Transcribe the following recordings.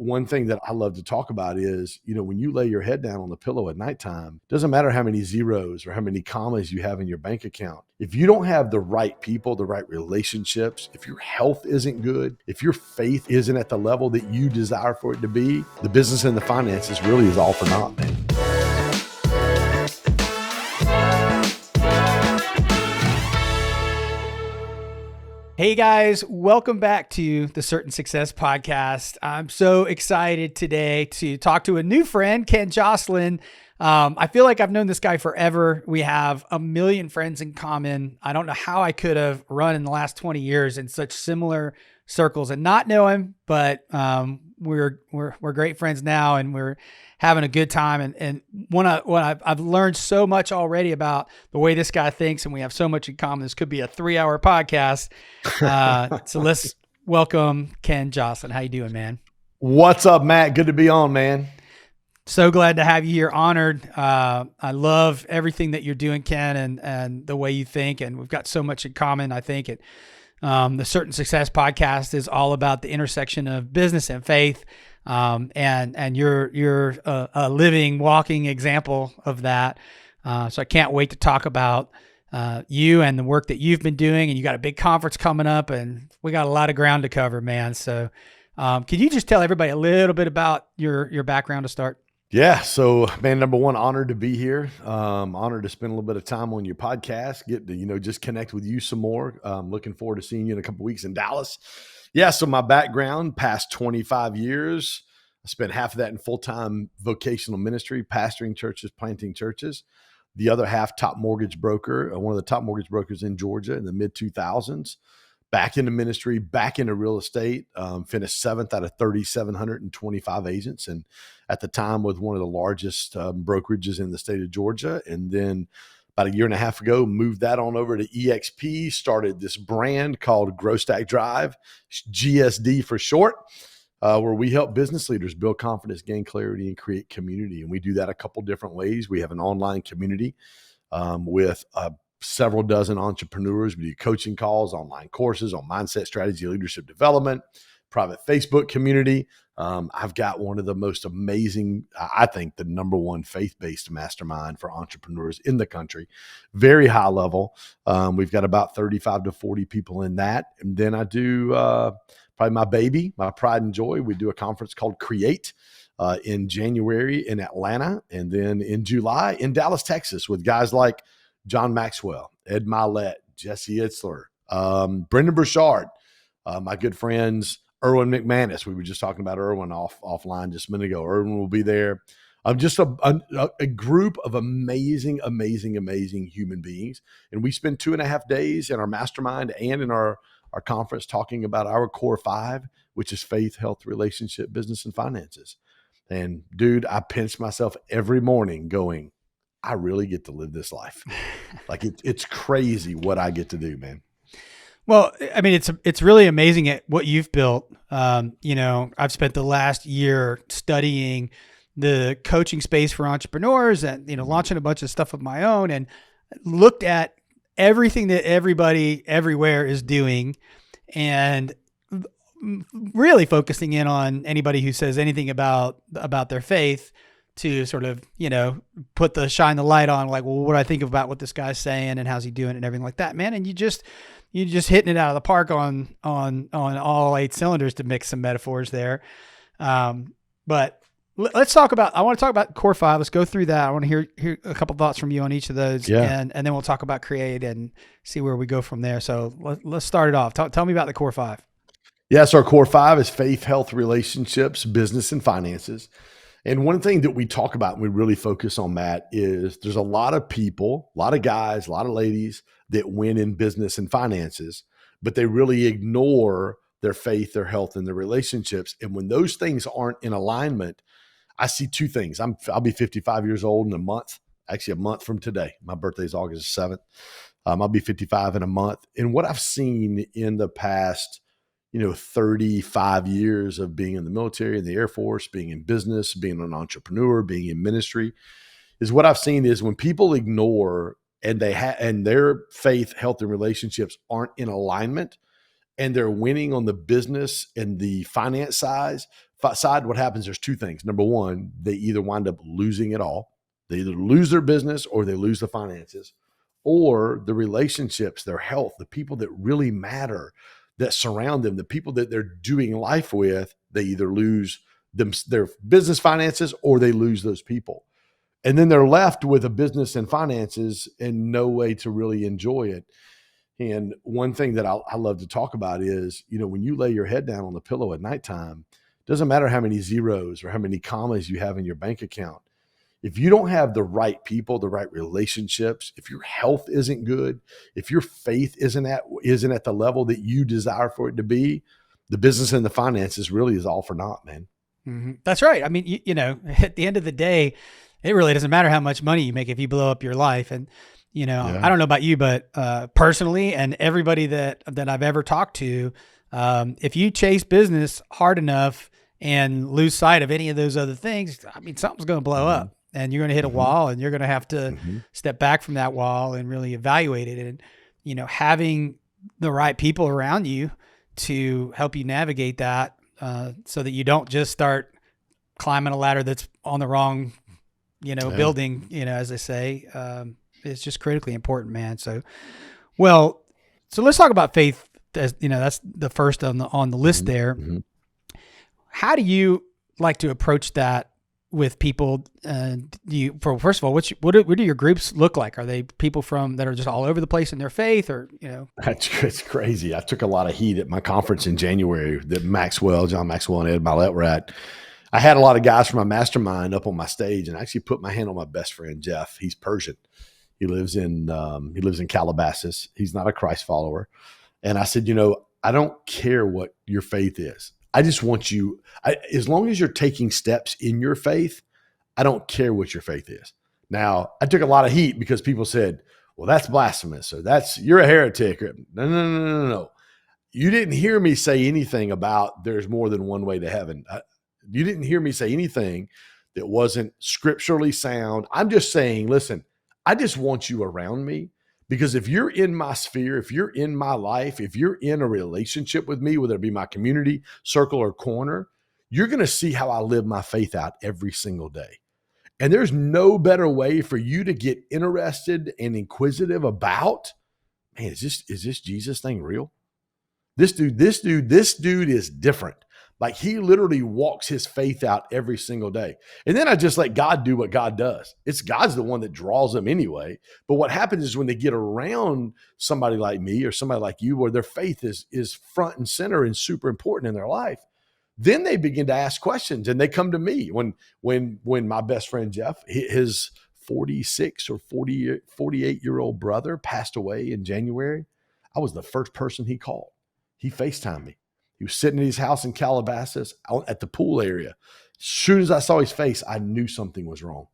one thing that I love to talk about is, when you lay your head down on the pillow at nighttime, doesn't matter how many zeros or how many commas you have in your bank account. If you don't have the right people, the right relationships, if your health isn't good, if your faith isn't at the level that you desire for it to be, the business and the finances really is all for naught, man. Hey guys, welcome back to the Certain Success Podcast. I'm so excited today to talk to a new friend, Ken Joslin. I feel like I've known this guy forever. We have a million friends in common. I don't know how I could have run in the last 20 years in such similar circles and not know him, but we're great friends now, and we're having a good time. And I've learned so much already about the way this guy thinks, and we have so much in common. This could be a 3-hour podcast. So let's welcome Ken Joslin. How you doing, man? What's up, Matt? Good to be on, man. So glad to have you here. Honored. I love everything that you're doing, Ken, and the way you think, and we've got so much in common. I think the Certain Success Podcast is all about the intersection of business and faith. And you're a living, walking example of that. So I can't wait to talk about you and the work that you've been doing. And you got a big conference coming up, and we got a lot of ground to cover, man. So can you just tell everybody a little bit about your background to start? Yeah. So, man, number one, honored to be here. Honored to spend a little bit of time on your podcast, get to, just connect with you some more. Looking forward to seeing you in a couple of weeks in Dallas. Yeah. So my background, past 25 years, I spent half of that in full-time vocational ministry, pastoring churches, planting churches. The other half, top mortgage broker, one of the top mortgage brokers in Georgia in the mid 2000s. Back into ministry, back into real estate, finished 7th out of 3,725 agents. And at the time was one of the largest brokerages in the state of Georgia. And then about a year and a half ago, moved that on over to EXP, started this brand called Grow Stack Drive, GSD for short, where we help business leaders build confidence, gain clarity, and create community. And we do that a couple different ways. We have an online community with several dozen entrepreneurs. We do coaching calls, online courses on mindset, strategy, leadership development, private Facebook community. I've got one of the most amazing, I think the number one faith-based mastermind for entrepreneurs in the country, very high level. We've got about 35 to 40 people in that. And then I do probably my baby, my pride and joy. We do a conference called Create in January in Atlanta. And then in July in Dallas, Texas, with guys like John Maxwell, Ed Milet, Jesse Itzler, Brendan Burchard, my good friends, Erwin McManus. We were just talking about Erwin offline just a minute ago. Erwin will be there. Just a group of amazing human beings. And we spend 2.5 days in our mastermind and in our conference talking about our core 5, which is faith, health, relationship, business, and finances. And dude, I pinch myself every morning going, I really get to live this life. Like it's crazy what I get to do, man. Well, I mean, it's really amazing at what you've built. I've spent the last year studying the coaching space for entrepreneurs and, launching a bunch of stuff of my own, and looked at everything that everybody everywhere is doing, and really focusing in on anybody who says anything about their faith to sort of, shine the light on, like, well, what do I think about what this guy's saying and how's he doing and everything like that, man. And you just hitting it out of the park on all 8 cylinders, to mix some metaphors there. But I want to talk about core 5. Let's go through that. I want to hear a couple thoughts from you on each of those. Yeah. And then we'll talk about Create and see where we go from there. So let's start it off. Tell me about the core 5. Yes. Our core 5 is faith, health, relationships, business, and finances. And one thing that we talk about and we really focus on, Matt, is there's a lot of people, a lot of guys, a lot of ladies that win in business and finances, but they really ignore their faith, their health, and their relationships. And when those things aren't in alignment, I see 2 things. I'll be 55 years old in a month, actually a month from today. My birthday is August 7th. I'll be 55 in a month. And what I've seen in the past 35 years of being in the military, in the Air Force, being in business, being an entrepreneur, being in ministry, is what I've seen is when people ignore and and their faith, health, and relationships aren't in alignment, and they're winning on the business and the finance side, side, what happens, there's two things. Number one, they either wind up losing it all. They either lose their business or they lose the finances, or the relationships, their health, the people that really matter that surround them, the people that they're doing life with, they either lose their business finances or they lose those people. And then they're left with a business and finances and no way to really enjoy it. And one thing that I love to talk about is, when you lay your head down on the pillow at nighttime, it doesn't matter how many zeros or how many commas you have in your bank account. If you don't have the right people, the right relationships, if your health isn't good, if your faith isn't at the level that you desire for it to be, the business and the finances really is all for naught, man. Mm-hmm. That's right. I mean, at the end of the day, it really doesn't matter how much money you make if you blow up your life. And, I don't know about you, but personally, and everybody that I've ever talked to, if you chase business hard enough and lose sight of any of those other things, I mean, something's going to blow up. And you're going to hit a wall, and you're going to have to step back from that wall and really evaluate it. And, having the right people around you to help you navigate that, so that you don't just start climbing a ladder that's on the wrong, building, as they say, it's just critically important, man. So let's talk about faith. As that's the first on the list there. Mm-hmm. How do you like to approach that with people? First of all, what do your groups look like? Are they people that are just all over the place in their faith, or It's crazy. I took a lot of heat at my conference in January that John Maxwell and Ed Milet were at. I had a lot of guys from my mastermind up on my stage, and I actually put my hand on my best friend Jeff. He's Persian. He lives in Calabasas. He's not a Christ follower, and I said, I don't care what your faith is. I just want you, as long as you're taking steps in your faith, I don't care what your faith is. Now, I took a lot of heat because people said, well, that's blasphemous, or you're a heretic. No. You didn't hear me say anything about there's more than one way to heaven. You didn't hear me say anything that wasn't scripturally sound. I'm just saying, listen, I just want you around me. Because if you're in my sphere, if you're in my life, if you're in a relationship with me, whether it be my community, circle, or corner, you're going to see how I live my faith out every single day. And there's no better way for you to get interested and inquisitive about, man, is this Jesus thing real? This dude is different. Like, he literally walks his faith out every single day. And then I just let God do what God does. God's the one that draws them anyway. But what happens is when they get around somebody like me or somebody like you, where their faith is front and center and super important in their life, then they begin to ask questions, and they come to me. When my best friend Jeff, his 46 or 48-year-old brother passed away in January, I was the first person he called. He FaceTimed me. He was sitting in his house in Calabasas at the pool area. As soon as I saw his face, I knew something was wrong.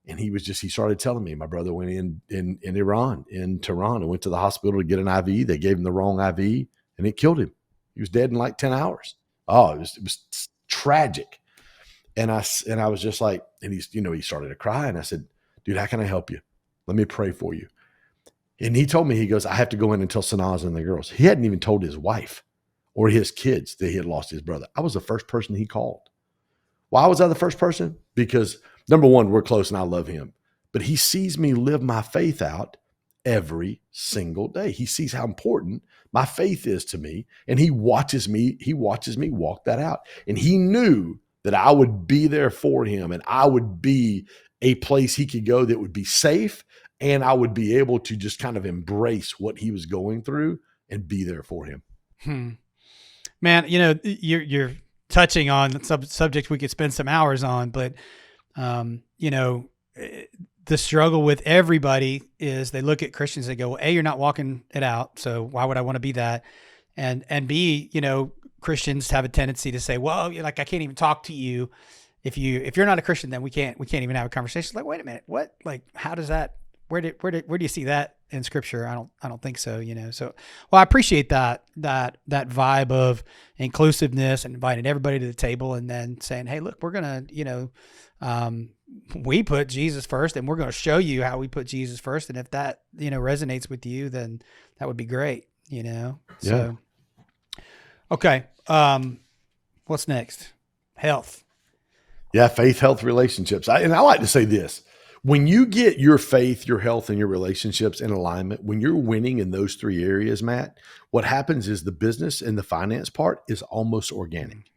And he started telling me, my brother went in Iran, in Tehran, and went to the hospital to get an IV. They gave him the wrong IV, and it killed him. He was dead in like 10 hours. Oh, it was tragic. And I was just like, and he started to cry. And I said, dude, how can I help you? Let me pray for you. And he told me, he goes, I have to go in and tell Sanaz and the girls. He hadn't even told his wife or his kids that he had lost his brother. I was the first person he called. Why was I the first person? Because number one, we're close and I love him, but he sees me live my faith out every single day. He sees how important my faith is to me, and he watches me walk that out. And he knew that I would be there for him, and I would be a place he could go that would be safe, and I would be able to just kind of embrace what he was going through and be there for him. Man, you're touching on subjects we could spend some hours on, but the struggle with everybody is they look at Christians, they go, well, A, you're not walking it out, so why would I want to be that? And B, Christians have a tendency to say, well, I can't even talk to you if you're not a Christian, then we can't even have a conversation. It's like, wait a minute, what? Like, how does that? Where do you see that in Scripture? I don't think so. So, well, I appreciate that vibe of inclusiveness and inviting everybody to the table, and then saying, hey, look, we're gonna, we put Jesus first, and we're going to show you how we put Jesus first. And if that, resonates with you, then that would be great, Yeah. So, okay. What's next? Health. Yeah, faith, health, relationships. And I like to say this. When you get your faith, your health, and your relationships in alignment, when you're winning in those three areas, Matt, what happens is the business and the finance part is almost organic.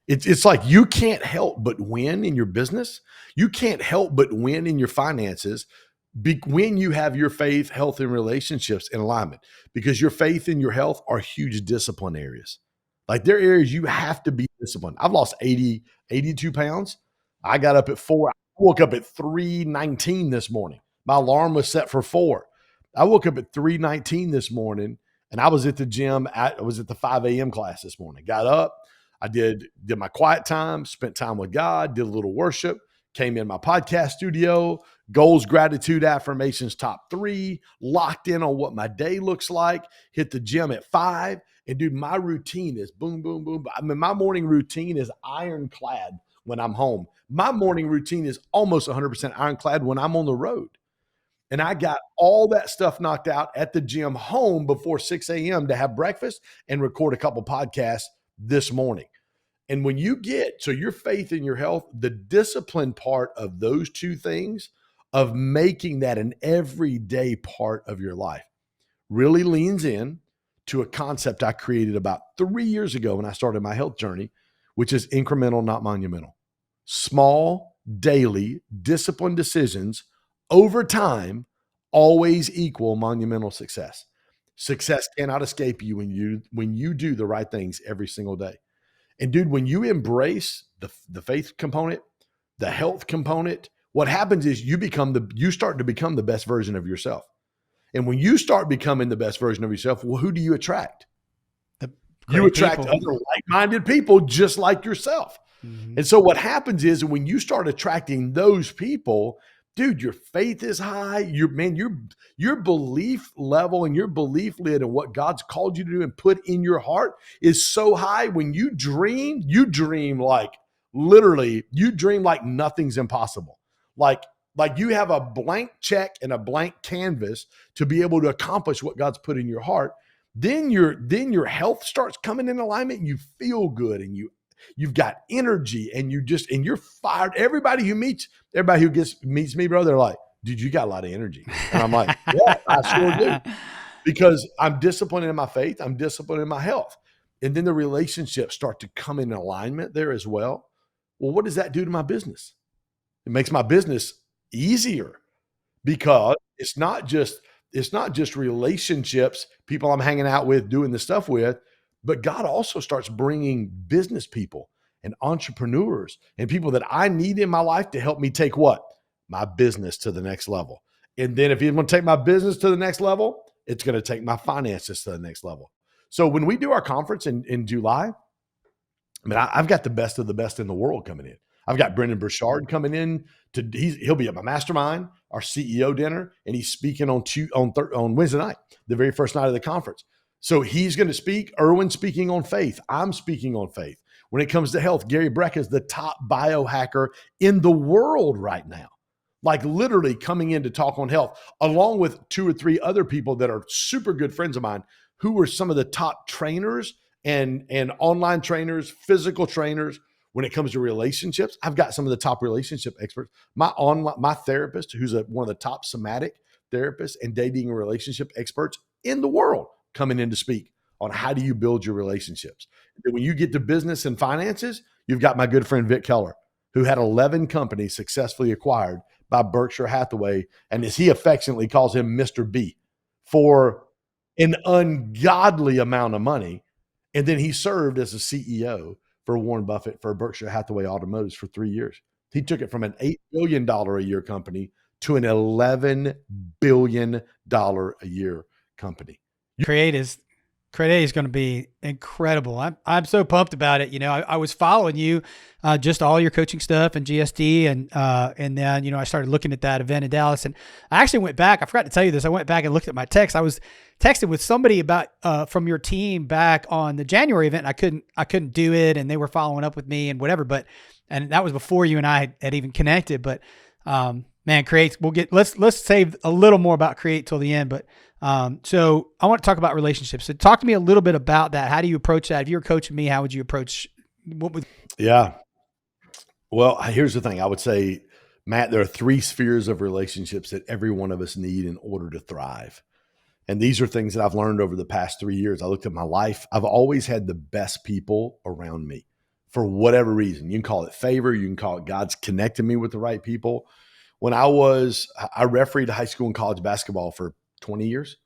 It's like you can't help but win in your business. You can't help but win in your finances when you have your faith, health, and relationships in alignment, because your faith and your health are huge discipline areas. Like they're areas you have to be disciplined. I've lost 82 pounds. I got up at 4. I woke up at 3:19 this morning. My alarm was set for 4. I woke up at 3:19 this morning and I was at the gym I was at the 5 a.m. class this morning. Got up, I did my quiet time, spent time with God, did a little worship, came in my podcast studio, goals, gratitude, affirmations, top 3, locked in on what my day looks like, hit the gym at 5. And dude, my routine is boom, boom, boom. I mean, my morning routine is ironclad when I'm home. My morning routine is almost 100% ironclad when I'm on the road. And I got all that stuff knocked out at the gym home before 6 a.m. to have breakfast and record a couple podcasts this morning. And when you get, so your faith and your health, the discipline part of those two things, of making that an everyday part of your life, really leans in to a concept I created about 3 years ago when I started my health journey, which is incremental, not monumental. Small, daily, disciplined decisions over time always equal monumental success. Success cannot escape you when you do the right things every single day. And dude, when you embrace the faith component, the health component, what happens is you start to become the best version of yourself. And when you start becoming the best version of yourself, well, who do you attract? You attract other like-minded people just like yourself. Mm-hmm. And so what happens is when you start attracting those people, dude, your faith is high. Your belief level and your belief lid and what God's called you to do and put in your heart is so high. When you dream like literally, you dream like nothing's impossible. Like you have a blank check and a blank canvas to be able to accomplish what God's put in your heart. Then your health starts coming in alignment and you feel good and you've got energy and you're fired. Everybody who meets me, bro, they're like, dude, you got a lot of energy. And I'm like, yeah, I sure do. Because I'm disciplined in my faith. I'm disciplined in my health. And then the relationships start to come in alignment there as well. Well, what does that do to my business? It makes my business easier because it's not just relationships, people I'm hanging out with, doing the stuff with, but God also starts bringing business people and entrepreneurs and people that I need in my life to help me take what? My business to the next level. And then if you want to take my business to the next level, it's going to take my finances to the next level. So when we do our conference in July, I've got the best of the best in the world coming in. I've got Brendan Burchard coming in he'll be at my mastermind, our CEO dinner, and he's speaking on Wednesday night, the very first night of the conference. So he's going to speak. Erwin's speaking on faith. I'm speaking on faith. When it comes to health, Gary Breck is the top biohacker in the world right now, like literally coming in to talk on health, along with 2 or 3 other people that are super good friends of mine who are some of the top trainers and online trainers, physical trainers. When it comes to relationships, I've got some of the top relationship experts. My therapist, who's one of the top somatic therapists and dating and relationship experts in the world, coming in to speak on how do you build your relationships. And when you get to business and finances, you've got my good friend Vic Keller, who had 11 companies successfully acquired by Berkshire Hathaway, and as he affectionately calls him, Mr. B, for an ungodly amount of money. And then he served as a CEO for Warren Buffett for Berkshire Hathaway Automotives for 3 years. He took it from an $8 billion a year company to an $11 billion a year company. Create is going to be incredible. I'm so pumped about it. I was following you, just all your coaching stuff and GSD. And then, I started looking at that event in Dallas, and I actually went back. I forgot to tell you this. I went back and looked at my text. I was texting with somebody about, from your team back on the January event. And I couldn't do it. And they were following up with me and whatever, and that was before you and I had even connected, but, man, Create, let's save a little more about Create till the end. But, so I want to talk about relationships. So talk to me a little bit about that. How do you approach that? If you were coaching me, how would you approach What was Yeah. Well, here's the thing. I would say, Matt, there are three spheres of relationships that every one of us need in order to thrive. And these are things that I've learned over the past 3 years. I looked at my life. I've always had the best people around me for whatever reason. You can call it favor. You can call it God's connected me with the right people. I refereed high school and college basketball for 20 years.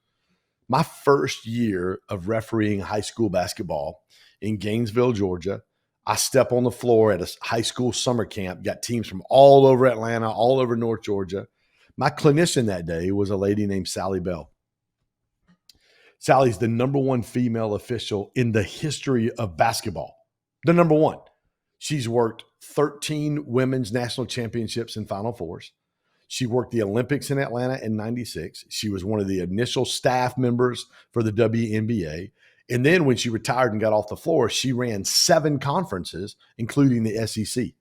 My first year of refereeing high school basketball in Gainesville, Georgia, I step on the floor at a high school summer camp, got teams from all over Atlanta, all over North Georgia. My clinician that day was a lady named Sally Bell. Sally's the number one female official in the history of basketball. The number one. She's worked 13 women's national championships and Final Fours. She worked the Olympics in Atlanta in 96. She was one of the initial staff members for the WNBA. And then when she retired and got off the floor, she ran 7 conferences, including the SEC.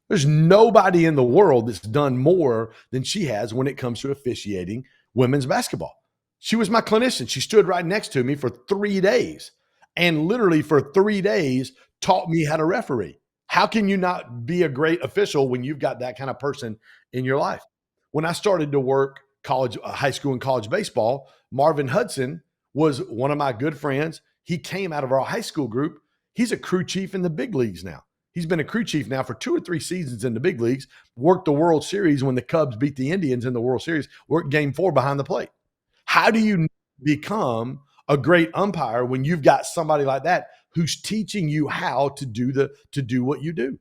There's nobody in the world that's done more than she has when it comes to officiating women's basketball. She was my clinician. She stood right next to me for 3 days and literally for 3 days taught me how to referee. How can you not be a great official when you've got that kind of person in your life? When I started to work high school and college baseball, Marvin Hudson was one of my good friends. He came out of our high school group. He's a crew chief in the big leagues now. He's been a crew chief now for 2 or 3 seasons in the big leagues, worked the World Series when the Cubs beat the Indians in the World Series, worked game 4 behind the plate. How do you become a great umpire when you've got somebody like that who's teaching you how to do what you do?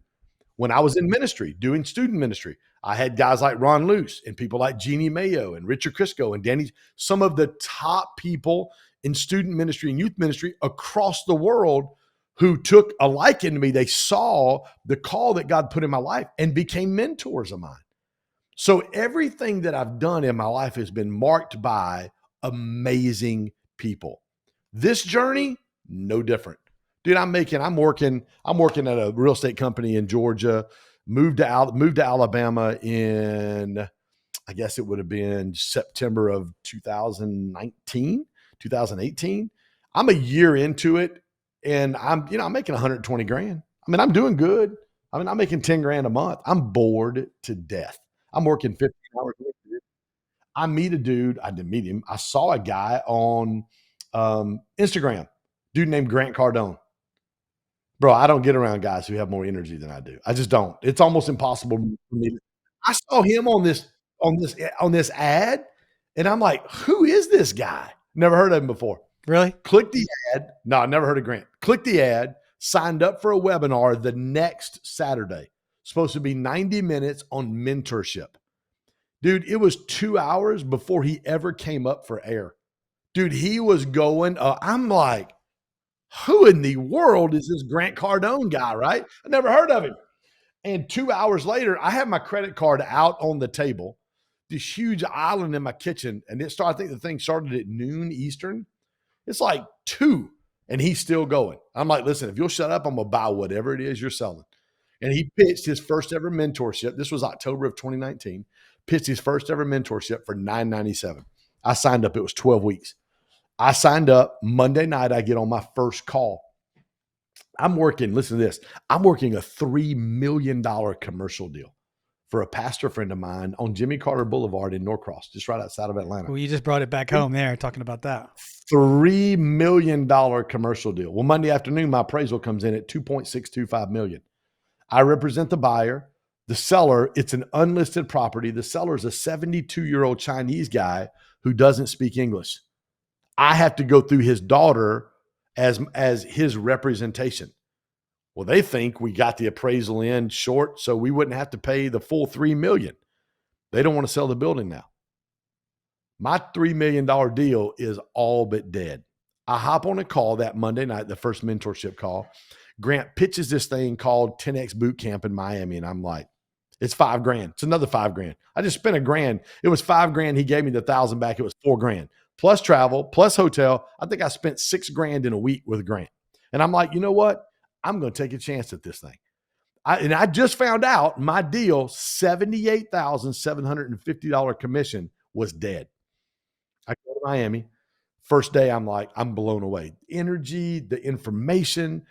When I was in ministry, doing student ministry, I had guys like Ron Luce and people like Jeannie Mayo and Richard Crisco and Danny, some of the top people in student ministry and youth ministry across the world who took a liking to me. They saw the call that God put in my life and became mentors of mine. So everything that I've done in my life has been marked by amazing people. This journey, no different. Dude, I'm working at a real estate company in Georgia, moved to Alabama in, I guess it would have been September of 2019, 2018. I'm a year into it and I'm making 120 grand. I mean, I'm doing good. I mean, I'm making 10 grand a month. I'm bored to death. I'm working 15 hours a week. I meet a dude. I didn't meet him. I saw a guy on Instagram, dude named Grant Cardone. Bro, I don't get around guys who have more energy than I do. I just don't. It's almost impossible for me. I saw him on this ad, and I'm like, who is this guy? Never heard of him before. really? Click the ad. No, I never heard of Grant. Click the ad, signed up for a webinar the next Saturday. Supposed to be 90 minutes on mentorship. Dude, it was 2 hours before he ever came up for air. Dude, he was going, I'm like, who in the world is this Grant Cardone guy, right? I never heard of him. And 2 hours later, I have my credit card out on the table, this huge island in my kitchen. And I think the thing started at noon Eastern. It's like 2, and he's still going. I'm like, listen, if you'll shut up, I'm going to buy whatever it is you're selling. And he pitched his first ever mentorship. This was October of 2019. Pitched his first ever mentorship for $997. I signed up. It was 12 weeks. I signed up. Monday night, I get on my first call. Listen to this. I'm working a $3 million commercial deal for a pastor friend of mine on Jimmy Carter Boulevard in Norcross, just right outside of Atlanta. Well, you just brought it back home there talking about that. $3 million commercial deal. Well, Monday afternoon, my appraisal comes in at $2.625 million. I represent the buyer. The seller, it's an unlisted property. The seller is a 72-year-old Chinese guy who doesn't speak English. I have to go through his daughter as his representation. Well, they think we got the appraisal in short, so we wouldn't have to pay the full $3 million. They don't want to sell the building now. My $3 million deal is all but dead. I hop on a call that Monday night, the first mentorship call. Grant pitches this thing called 10X Boot Camp in Miami. And I'm like, it's $5 grand. It's another $5 grand. I just spent $1 grand. It was $5 grand. He gave me the 1,000 back. It was $4 grand plus travel, plus hotel. I think I spent $6 grand in a week with Grant. And I'm like, you know what? I'm going to take a chance at this thing. I just found out my deal, $78,750 commission, was dead. I go to Miami. First day, I'm blown away. Energy, the information,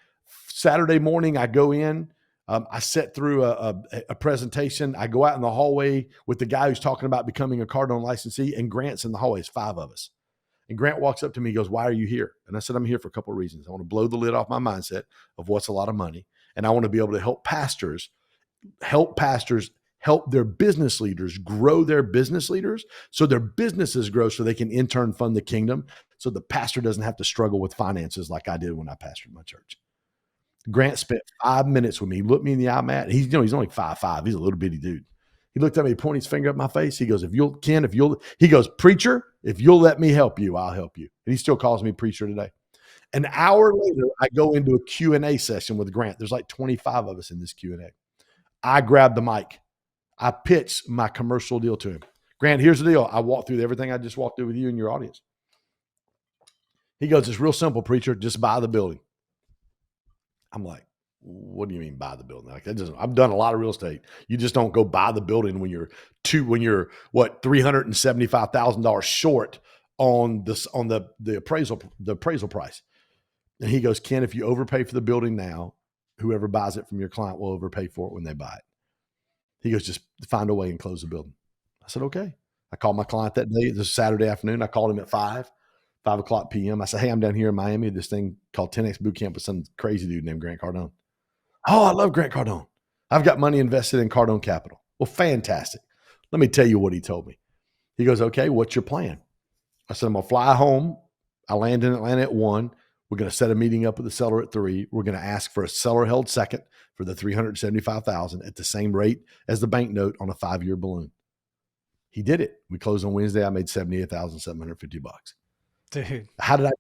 Saturday morning, I go in. I sit through a presentation. I go out in the hallway with the guy who's talking about becoming a Cardone licensee, and Grant's in the hallway. It's 5 of us. And Grant walks up to me, he goes, "Why are you here?" And I said, "I'm here for a couple of reasons. I want to blow the lid off my mindset of what's a lot of money. And I want to be able to help pastors help their business leaders grow their business leaders so their businesses grow so they can in turn fund the kingdom so the pastor doesn't have to struggle with finances like I did when I pastored my church." Grant spent 5 minutes with me. He looked me in the eye, Matt. He's only 5'5". He's a little bitty dude. He looked at me, pointed his finger at my face. He goes, he goes, "Preacher, if you'll let me help you, I'll help you." And he still calls me preacher today. An hour later, I go into a Q&A session with Grant. There's like 25 of us in this Q&A. I grab the mic. I pitch my commercial deal to him. "Grant, here's the deal. I walked through everything I just walked through with you and your audience." He goes, "It's real simple, preacher. Just buy the building." I'm like, "What do you mean buy the building?" Like, that doesn't. I've done a lot of real estate. You just don't go buy the building when you're $375,000 short on the appraisal price. And he goes, "Ken, if you overpay for the building now, whoever buys it from your client will overpay for it when they buy it." He goes, "Just find a way and close the building." I said, "Okay." I called my client that day. It was Saturday afternoon. I called him at 5 o'clock p.m. I said, "Hey, I'm down here in Miami, this thing called 10X Boot Camp with some crazy dude named Grant Cardone." "Oh, I love Grant Cardone. I've got money invested in Cardone Capital." "Well, fantastic. Let me tell you what he told me." He goes, "Okay, what's your plan?" I said, "I'm going to fly home. I land in Atlanta at 1. We're going to set a meeting up with the seller at 3. We're going to ask for a seller held second for the $375,000 at the same rate as the bank note on a 5-year balloon." He did it. We closed on Wednesday. I made $78,750. Dude. How did I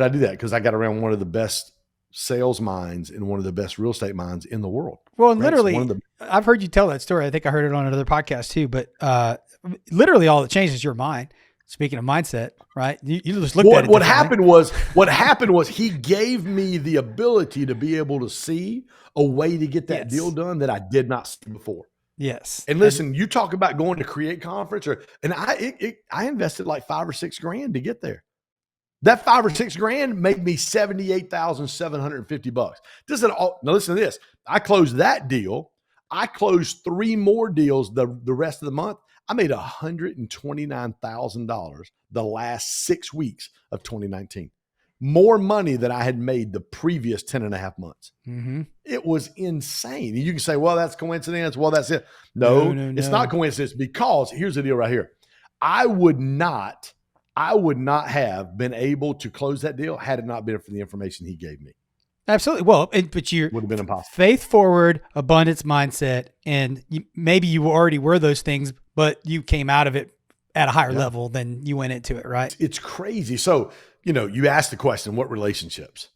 do that? Because I got around one of the best sales minds and one of the best real estate minds in the world. Well, and literally, I've heard you tell that story. I think I heard it on another podcast too, but literally all that changed is your mind. Speaking of mindset, right? You just looked at it. What happened was he gave me the ability to be able to see a way to get that deal done that I did not see before. Yes. And listen, you talk about going to Create Conference, I invested like $5 or $6 grand to get there. That $5 or $6 grand made me $78,750. Now listen to this. I closed that deal. I closed 3 more deals the rest of the month. I made $129,000 the last 6 weeks of 2019. More money than I had made the previous 10 and a half months. Mm-hmm. It was insane. You can say, well, that's coincidence. Well, that's it. No, it's not coincidence, because here's the deal right here. I would not have been able to close that deal had it not been for the information he gave me. Absolutely. Well, but you would have been impossible. Faith forward, abundance mindset, and maybe you already were those things, but you came out of it at a higher level than you went into it, right? It's crazy. So, you asked the question, what relationships?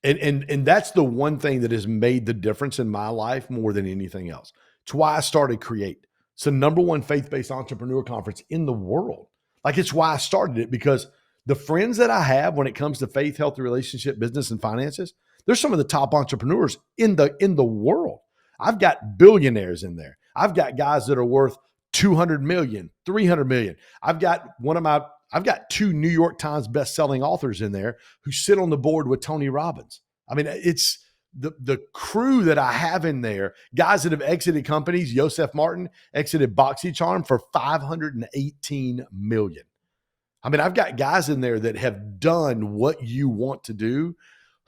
And that's the one thing that has made the difference in my life more than anything else. It's why I started Create. It's the #1 faith-based entrepreneur conference in the world. Like, it's why I started it, because the friends that I have when it comes to faith, healthy relationship, business, and finances, they're some of the top entrepreneurs in the world. I've got billionaires in there. I've got guys that are worth 200 million, 300 million. I've got 2 New York Times best-selling authors in there who sit on the board with Tony Robbins. I mean, it's the crew that I have in there, guys that have exited companies. Yosef Martin exited BoxyCharm for $518 million. I mean, I've got guys in there that have done what you want to do,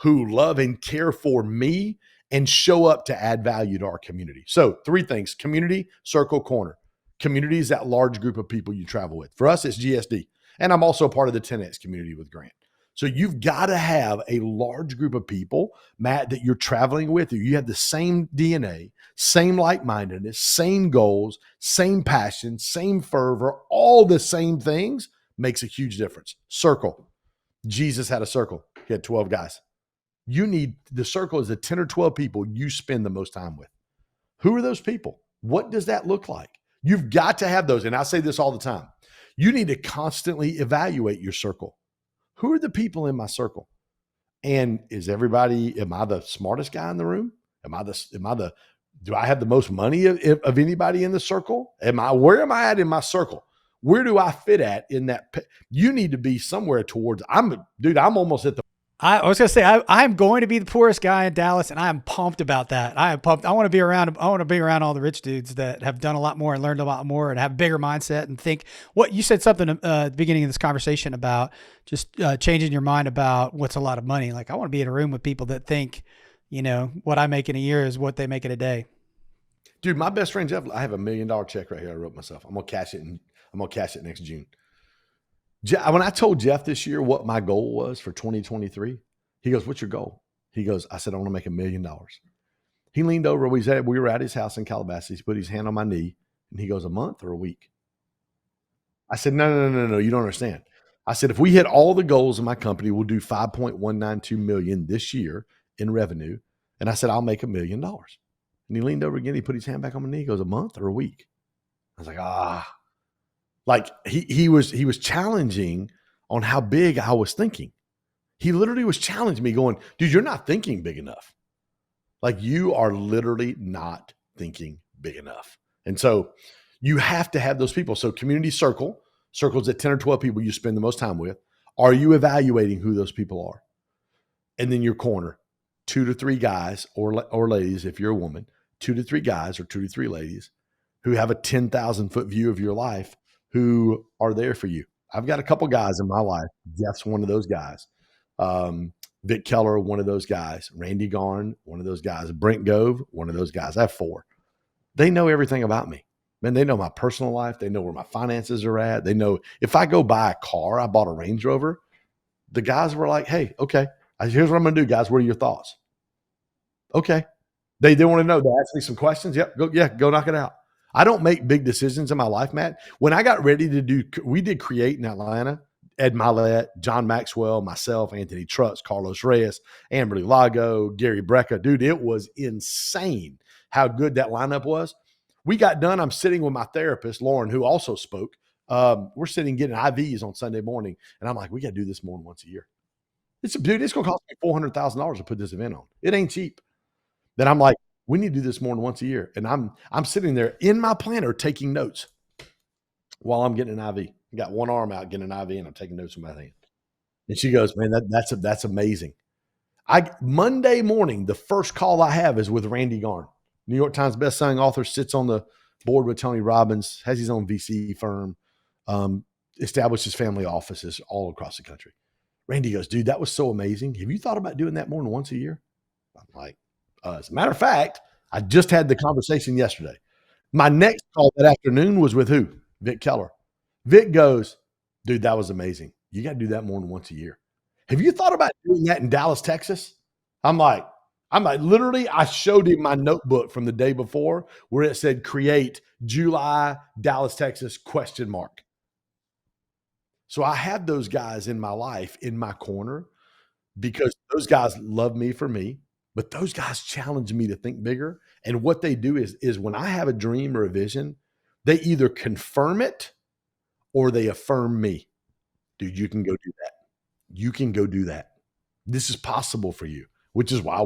who love and care for me and show up to add value to our community. So 3 things: community, circle, corner. Community is that large group of people you travel with. For us, it's GSD. And I'm also a part of the 10X community with Grant. So you've got to have a large group of people, Matt, that you're traveling with. You have the same DNA, same like-mindedness, same goals, same passion, same fervor, all the same things makes a huge difference. Circle. Jesus had a circle. He had 12 guys. The circle is the 10 or 12 people you spend the most time with. Who are those people? What does that look like? You've got to have those. And I say this all the time. You need to constantly evaluate your circle. Who are the people in my circle? And am I the smartest guy in the room? Do I have the most money of anybody in the circle? Where am I at in my circle? Where do I fit at in that? You need to be somewhere towards, I'm almost at the I was gonna say I'm going to be the poorest guy in Dallas, and I am pumped about that. I am pumped. I want to be around. I want to be around all the rich dudes that have done a lot more and learned a lot more and have a bigger mindset and think. What you said something at the beginning of this conversation about just changing your mind about what's a lot of money. Like I want to be in a room with people that think, what I make in a year is what they make in a day. Dude, my best friend Jeff, I have $1 million check right here. I wrote myself. I'm gonna cash it next June. When I told Jeff this year what my goal was for 2023, he goes, "What's your goal?" He goes, "I said I want to make $1 million." He leaned over. We were at his house in Calabasas. He put his hand on my knee, and he goes, "A month or a week?" I said, "No. You don't understand." I said, "If we hit all the goals in my company, we'll do 5.192 million this year in revenue." And I said, "I'll make $1 million." And he leaned over again. He put his hand back on my knee. He goes, "A month or a week?" I was like, like he was challenging on how big I was thinking. He literally was challenging me going, "Dude, you're not thinking big enough. Like you are literally not thinking big enough." And so you have to have those people. So community circles at 10 or 12 people you spend the most time with. Are you evaluating who those people are? And then your corner, 2 to 3 guys or ladies, if you're a woman, 2 to 3 guys or 2 to 3 ladies who have a 10,000 foot view of your life, who are there for you. I've got a couple guys in my life. Jeff's one of those guys. Vic Keller, one of those guys. Randy Garn, one of those guys. Brent Gove, one of those guys. I have 4. They know everything about me. Man, they know my personal life. They know where my finances are at. They know if I go buy a car, I bought a Range Rover. The guys were like, "Hey, okay, here's what I'm going to do, guys. What are your thoughts?" Okay. They want to know. They ask me some questions. Yep. Go knock it out. I don't make big decisions in my life, Matt. When I got ready to we did Create in Atlanta. Ed Milet, John Maxwell, myself, Anthony Trucks, Carlos Reyes, Amberly Lago, Gary Brecka. Dude, it was insane how good that lineup was. We got done. I'm sitting with my therapist, Lauren, who also spoke. We're sitting getting IVs on Sunday morning. And I'm like, we got to do this more than once a year. It's going to cost me $400,000 to put this event on. It ain't cheap. Then I'm like, we need to do this more than once a year. And I'm sitting there in my planner taking notes while I'm getting an IV. I got one arm out getting an IV and I'm taking notes with my hand. And she goes, "Man, that's amazing." Monday morning, the first call I have is with Randy Garn, New York Times bestselling author, sits on the board with Tony Robbins, has his own VC firm, establishes family offices all across the country. Randy goes, "Dude, that was so amazing. Have you thought about doing that more than once a year?" I'm like, as a matter of fact, I just had the conversation yesterday. My next call that afternoon was with who? Vic Keller. Vic goes, "Dude, that was amazing. You got to do that more than once a year. Have you thought about doing that in Dallas, Texas?" I'm like, literally, I showed him my notebook from the day before where it said Create July, Dallas, Texas, ? So I have those guys in my life, in my corner, because those guys love me for me. But those guys challenge me to think bigger. And what they do is when I have a dream or a vision, they either confirm it or they affirm me. "Dude, you can go do that. You can go do that. This is possible for you," which is why I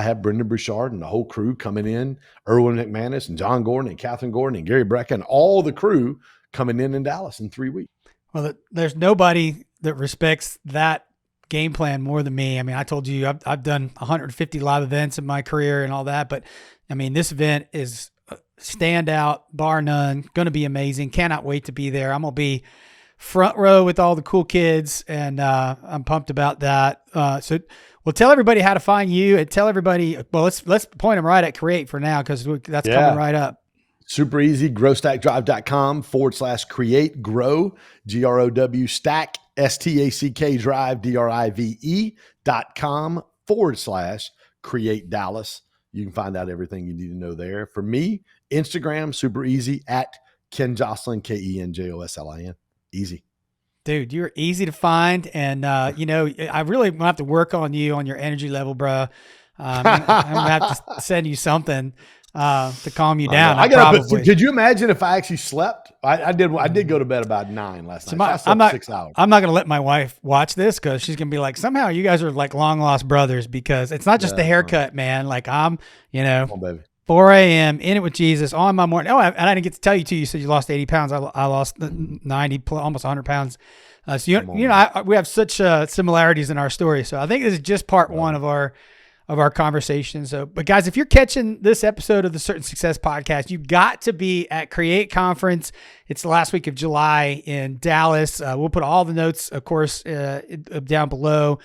have Brendan Bouchard and the whole crew coming in, Erwin McManus and John Gordon and Catherine Gordon and Gary Brecka and all the crew coming in Dallas in 3 weeks. Well, there's nobody that respects that game plan more than me. I mean, I told you I've done 150 live events in my career and all that, but I mean, this event is standout, bar none, going to be amazing. Cannot wait to be there. I'm going to be front row with all the cool kids, and I'm pumped about that. So we'll tell everybody how to find you, and tell everybody, well, let's point them right at Create for now, because that's coming right up. Super easy. growstackdrive.com/create grow, GROW stack, STACK drive, DRIVE.com/create Dallas. You can find out everything you need to know there. For me, Instagram, super easy, at Ken Joslin, KenJoslin. Easy. Dude, you're easy to find. And, I really want to have to work on you on your energy level, bro. I'm going to have to send you something to calm you down. Could you imagine if I actually slept? I did go to bed about 9 last night. So I slept 6 hours. I'm not going to let my wife watch this, because she's going to be like, somehow you guys are like long lost brothers, because it's not just the haircut, man. Like Come on, baby. 4 a.m. in it with Jesus on my morning. Oh, and I didn't get to tell you too. You said you lost 80 pounds. I lost 90, almost 100 pounds. So we have such similarities in our story. So I think this is just part one of our conversation. So, but guys, if you're catching this episode of the Certain Success Podcast, you got to be at Create Conference. It's the last week of July in Dallas. We'll put all the notes, of course, down below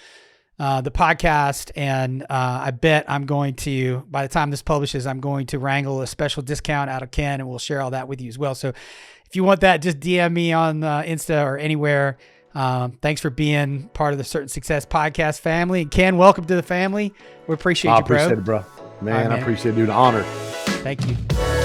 the podcast. And I bet I'm going to, by the time this publishes, I'm going to wrangle a special discount out of Ken, and we'll share all that with you as well. So if you want that, just DM me on Insta or anywhere. Thanks for being part of the Certain Success Podcast family. And Ken, welcome to the family. We appreciate you, bro. I appreciate it, bro. Man, I appreciate it, dude. Honor. Thank you.